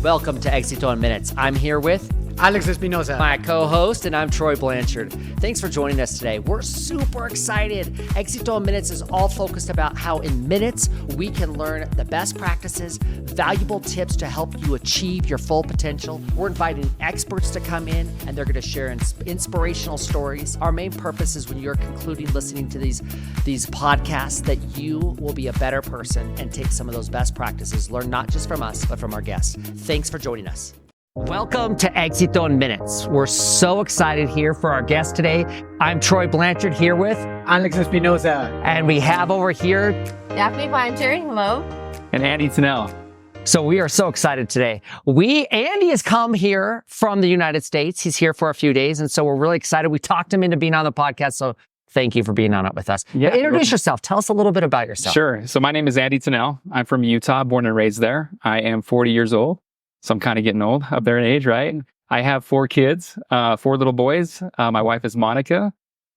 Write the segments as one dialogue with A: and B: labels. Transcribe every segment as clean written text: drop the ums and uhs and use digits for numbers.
A: Welcome to Exito In Minutes. I'm here with
B: Alex Espinosa,
A: my co-host, and I'm Troy Blanchard. Thanks for joining us today. We're super excited. Exito In Minutes is all focused about how in minutes we can learn the best practices, valuable tips to help you achieve your full potential. We're inviting experts to come in, and they're going to share inspirational stories. Our main purpose is when you're concluding listening to these podcasts that you will be a better person and take some of those best practices, learn not just from us, but from our guests. Thanks for joining us. Welcome to Exito In Minutes. We're so excited here for our guest today. I'm Troy Blanchard here with
B: Alex Espinosa.
A: And we have over here
C: Daphne, Blanchard, hello.
D: And Thunell.
A: So we are so excited today. Andy has come here from the United States. He's here for a few days. And so we're really excited. We talked him into being on the podcast. So thank you for being on it with us.
D: Yeah,
A: introduce yourself. Tell us a little bit about yourself.
D: Sure. So my name is Thunell. I'm from Utah, born and raised there. I am 40 years old. So I'm kind of getting old up there in age, right? I have 4 kids, 4 little boys. My wife is Monica,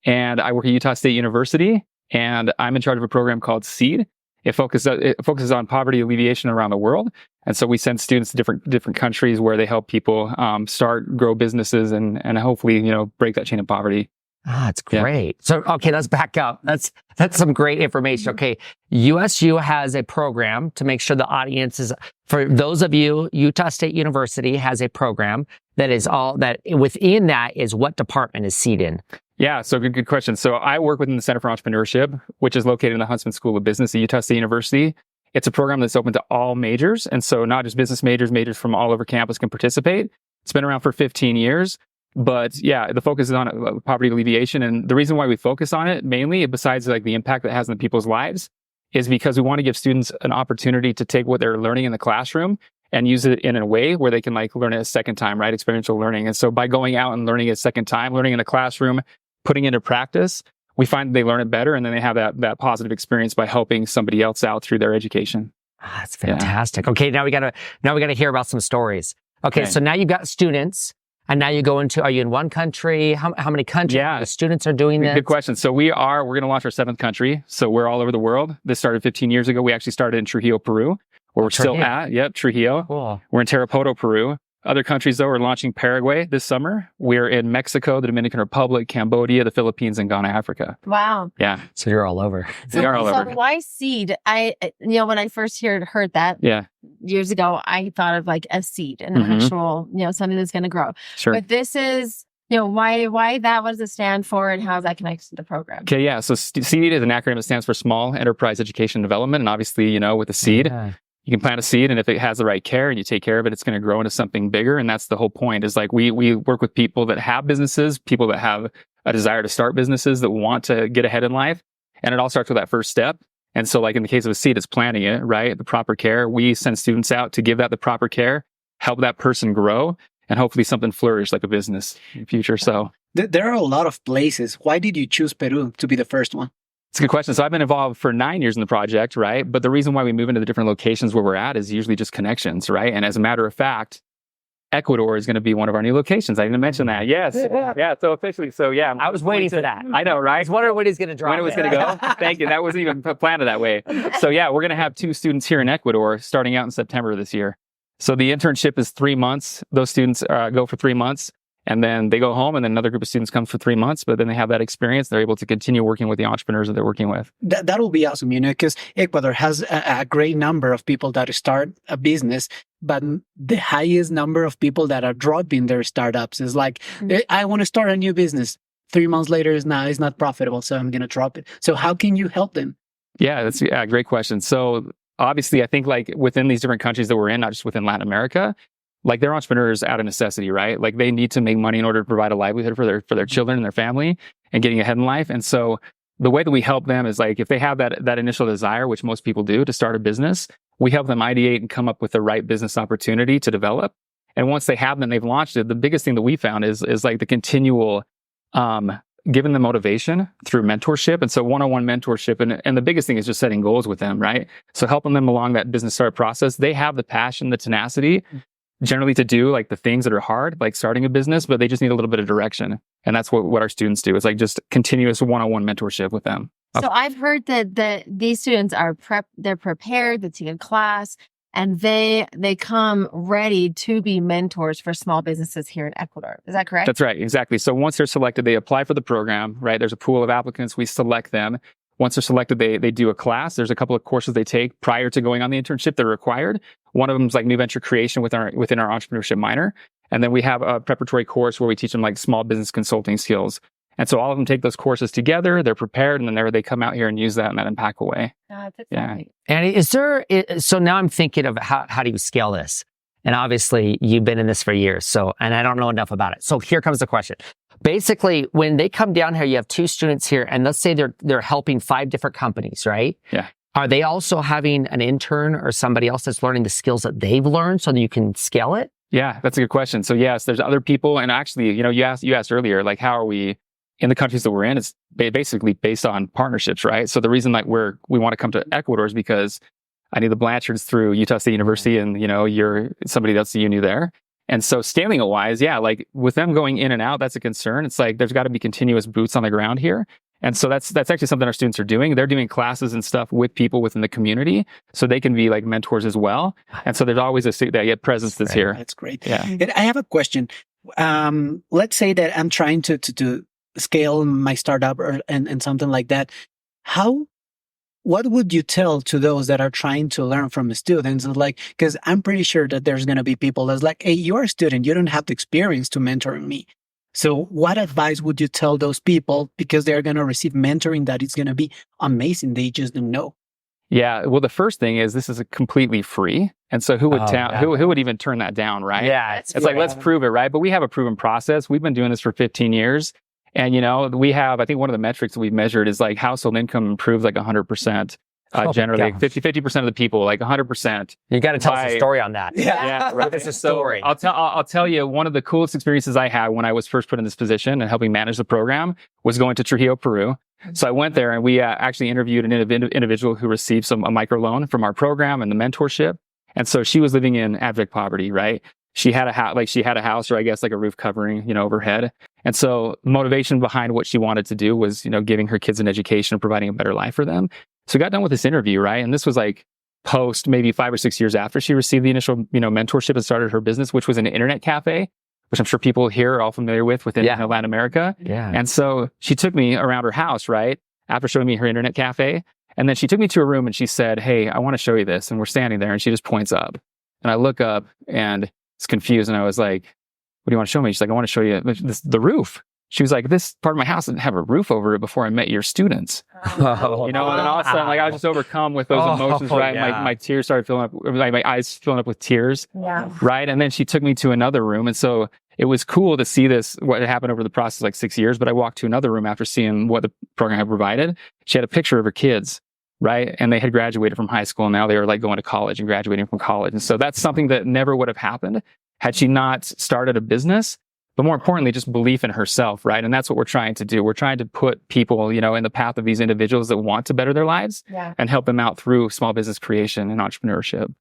D: and I work at Utah State University, and I'm in charge of a program called SEED. It focuses on poverty alleviation around the world. And so we send students to different countries where they help people start, grow businesses, and hopefully, break that chain of poverty.
A: It's great. Yeah. So, okay, let's back up. That's some great information. Okay. USU has a program to make sure the audience is, for those of you, Utah State University has a program that is all that within that is what department is SEED in?
D: Yeah. So good question. So I work within the Center for Entrepreneurship, which is located in the Huntsman School of Business at Utah State University. It's a program that's open to all majors. And so not just business majors from all over campus can participate. It's been around for 15 years. But yeah, the focus is on poverty alleviation. And the reason why we focus on it mainly, besides like the impact that it has on people's lives, is because we want to give students an opportunity to take what they're learning in the classroom and use it in a way where they can like learn it a second time, right? Experiential learning. And so by going out and learning it a second time, learning in the classroom, putting it into practice, we find they learn it better. And then they have that positive experience by helping somebody else out through their education.
A: That's fantastic. Yeah. Okay. Now we gotta hear about some stories. Okay. So now you've got students. And now you go into, are you in one country? How many countries the students are doing this?
D: Good question. So we're going to launch our 7th country. So we're all over the world. This started 15 years ago. We actually started in Trujillo, Peru, where we're still at. Yep, Trujillo.
A: Cool.
D: We're in Tarapoto, Peru. Other countries, though, we're launching Paraguay this summer. We're in Mexico, the Dominican Republic, Cambodia, the Philippines, and Ghana, Africa.
C: Wow.
D: Yeah.
A: So you're all over.
D: We are all over.
C: So why SEED? When I first heard that years ago, I thought of like a seed, an actual, something that's going to grow.
D: Sure.
C: But this is, why that? What does it stand for, and how does that connect to the program?
D: Okay, yeah. So SEED is an acronym that stands for Small Enterprise Education Development. And obviously, with the seed, you can plant a seed, and if it has the right care and you take care of it, it's going to grow into something bigger. And that's the whole point, is like we work with people that have businesses, people that have a desire to start businesses, that want to get ahead in life. And it all starts with that first step. And so like in the case of a seed, it's planting it, right? The proper care. We send students out to give that the proper care, help that person grow, and hopefully something flourish like a business in the future. So
B: there are a lot of places. Why did you choose Peru to be the first one?
D: It's a good question. So I've been involved for 9 years in the project, right? But the reason why we move into the different locations where we're at is usually just connections, right? And as a matter of fact, Ecuador is going to be one of our new locations. I didn't mention that. Yes. Yeah. So officially. So yeah.
A: I was waiting for that.
D: I know, right?
A: I was wondering when he's going to drop
D: When it was going to go. Thank you. That wasn't even planned that way. So yeah, we're going to have 2 students here in Ecuador starting out in September this year. So the internship is 3 months. Those students go for 3 months. And then they go home, and then another group of students comes for 3 months, but then they have that experience. They're able to continue working with the entrepreneurs that they're working with.
B: That will be awesome, because Ecuador has a great number of people that start a business, but the highest number of people that are dropping their startups is like, I want to start a new business. 3 months later, it's not profitable, so I'm going to drop it. So how can you help them?
D: Yeah, that's a great question. So obviously, I think like within these different countries that we're in, not just within Latin America, like they're entrepreneurs out of necessity, right? Like they need to make money in order to provide a livelihood for their children and their family and getting ahead in life. And so the way that we help them is like, if they have that initial desire, which most people do, to start a business, we help them ideate and come up with the right business opportunity to develop. And once they have them, they've launched it. The biggest thing that we found is like the continual, giving them motivation through mentorship. And so one-on-one mentorship. And the biggest thing is just setting goals with them, right? So helping them along that business start process. They have the passion, the tenacity, generally to do like the things that are hard, like starting a business, but they just need a little bit of direction. And that's what our students do. It's like just continuous one-on-one mentorship with them.
C: So I've heard that these students are they're prepared, they take a class, and they come ready to be mentors for small businesses here in Ecuador. Is that correct?
D: That's right. Exactly. So once they're selected, they apply for the program, right? There's a pool of applicants. We select them. Once they're selected, they do a class. There's a couple of courses they take prior to going on the internship. They're required. One of them is like new venture creation within our entrepreneurship minor. And then we have a preparatory course where we teach them like small business consulting skills. And so all of them take those courses together, they're prepared, and then they come out here and use that in that impactful way.
C: That's
A: exciting. And so now I'm thinking of how do you scale this? And obviously you've been in this for years, and I don't know enough about it. So here comes the question. Basically, when they come down here, you have 2 students here, and let's say they're helping 5 different companies, right?
D: Yeah.
A: Are they also having an intern or somebody else that's learning the skills that they've learned so that you can scale it?
D: Yeah, that's a good question. So yes, there's other people, and actually, you asked earlier, like how are we in the countries that we're in? It's basically based on partnerships, right? So the reason like we want to come to Ecuador is because I knew the Blanchards through Utah State University, and you're somebody that's you knew there. And so scaling it wise, yeah, like with them going in and out, that's a concern. It's like there's got to be continuous boots on the ground here. And so that's actually something our students are doing. They're doing classes and stuff with people within the community so they can be like mentors as well. And so there's always that presence that's here.
B: That's great.
D: Yeah.
B: And I have a question. Let's say that I'm trying to scale my startup and something like that. What would you tell to those that are trying to learn from students? Like, because I'm pretty sure that there's going to be people that's like, hey, you're a student. You don't have the experience to mentor me. So what advice would you tell those people? Because they're going to receive mentoring that is going to be amazing. They just don't know.
D: Yeah. Well, the first thing is this is completely free. And so who would even turn that down, right?
A: Yeah.
D: It's like, let's prove it, right? But we have a proven process. We've been doing this for 15 years. And, we have, I think one of the metrics that we've measured is like household income improves like 100%. Generally, 50% of the people, like 100%.
A: You got to tell us a story on that.
D: Yeah, right.
A: It's a story.
D: So I'll tell you, one of the coolest experiences I had when I was first put in this position and helping manage the program was going to Trujillo, Peru. So I went there and we actually interviewed an individual who received a microloan from our program and the mentorship. And so she was living in abject poverty, right? She had a house, or I guess like a roof covering, overhead. And so motivation behind what she wanted to do was, giving her kids an education and providing a better life for them. So we got done with this interview, right? And this was like post maybe 5 or 6 years after she received the initial, mentorship and started her business, which was an internet cafe, which I'm sure people here are all familiar with within Latin America.
A: Yeah.
D: And so she took me around her house, right? After showing me her internet cafe. And then she took me to a room and she said, hey, I want to show you this. And we're standing there and she just points up. And I look up and it's confused. And I was like, what do you want to show me? She's like, I want to show you the roof. She was like, this part of my house didn't have a roof over it before I met your students. And then all of a sudden, like I was just overcome with those emotions, right? Yeah. My tears started filling up, my eyes filling up with tears.
C: Yeah.
D: Right. And then she took me to another room. And so it was cool to see what had happened over the process, like 6 years. But I walked to another room after seeing what the program had provided. She had a picture of her kids, right? And they had graduated from high school. And now they were like going to college and graduating from college. And so that's something that never would have happened had she not started a business. But more importantly, just belief in herself, right? And that's what we're trying to do. We're trying to put people, in the path of these individuals that want to better their lives and help them out through small business creation and entrepreneurship.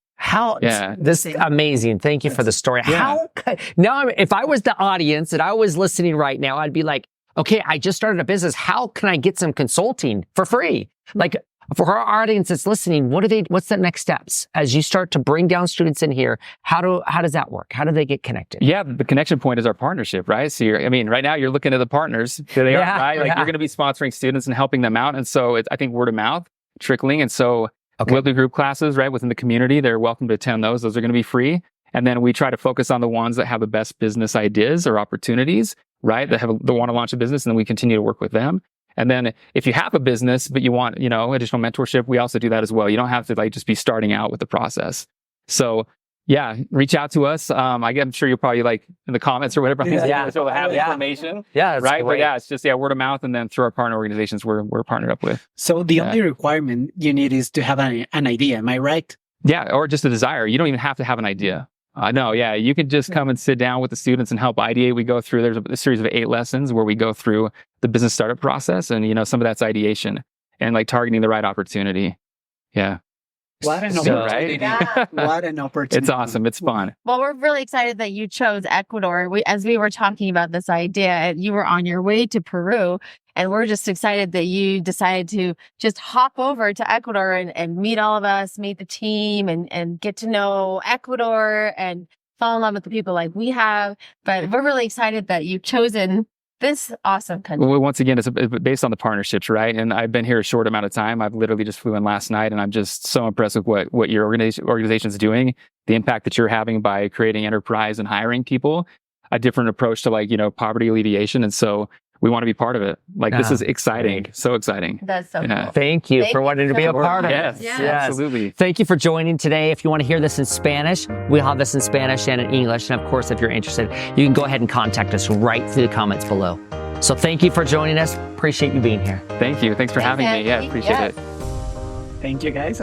A: This is amazing. Thank you for the story. Yeah. If I was the audience and I was listening right now, I'd be like, okay, I just started a business. How can I get some consulting for free? Like, for our audience that's listening, what's the next steps as you start to bring down students in here? How does that work? How do they get connected?
D: Yeah, the connection point is our partnership, right? So right now you're looking at the partners. Here they are, right? Like you're going to be sponsoring students and helping them out. And so I think word of mouth trickling. And so we'll do group classes, right? Within the community, they're welcome to attend those. Those are going to be free. And then we try to focus on the ones that have the best business ideas or opportunities, right? That want to launch a business, and then we continue to work with them. And then if you have a business, but you want, additional mentorship, we also do that as well. You don't have to just be starting out with the process. So reach out to us. I'm sure you'll probably in the comments or whatever. So have information.
A: Yeah.
D: Right.
A: Great.
D: But it's just, word of mouth. And then through our partner organizations, we're partnered up with.
B: So the only requirement you need is to have an idea. Am I right?
D: Yeah. Or just a desire. You don't even have to have an idea. No, you can just come and sit down with the students and help ideate. We go through, there's a series of 8 lessons where we go through the business startup process, and, some of that's ideation and targeting the right opportunity. Yeah.
B: What an
D: So,
B: opportunity.
D: right?
B: What an opportunity.
D: It's awesome. It's fun.
C: Well, we're really excited that you chose Ecuador. As we were talking about this idea, you were on your way to Peru, and we're just excited that you decided to just hop over to Ecuador and meet all of us, meet the team, and get to know Ecuador and fall in love with the people like we have. But we're really excited that you've chosen this awesome country.
D: Well, once again, it's based on the partnerships, right? And I've been here a short amount of time. I've literally just flew in last night, and I'm just so impressed with what your organization is doing, the impact that you're having by creating enterprise and hiring people, a different approach to poverty alleviation. And so we want to be part of it. This is exciting. Great. So exciting.
C: That's so cool.
E: Thank you for wanting to be a part of
D: it.
E: Yes,
D: absolutely.
E: Thank you for joining today. If you want to hear this in Spanish, we'll have this in Spanish and in English. And of course, if you're interested, you can go ahead and contact us right through the comments below. So thank you for joining us. Appreciate you being here.
D: Thank you. Thanks for having me. Yeah, appreciate it.
B: Thank you, guys.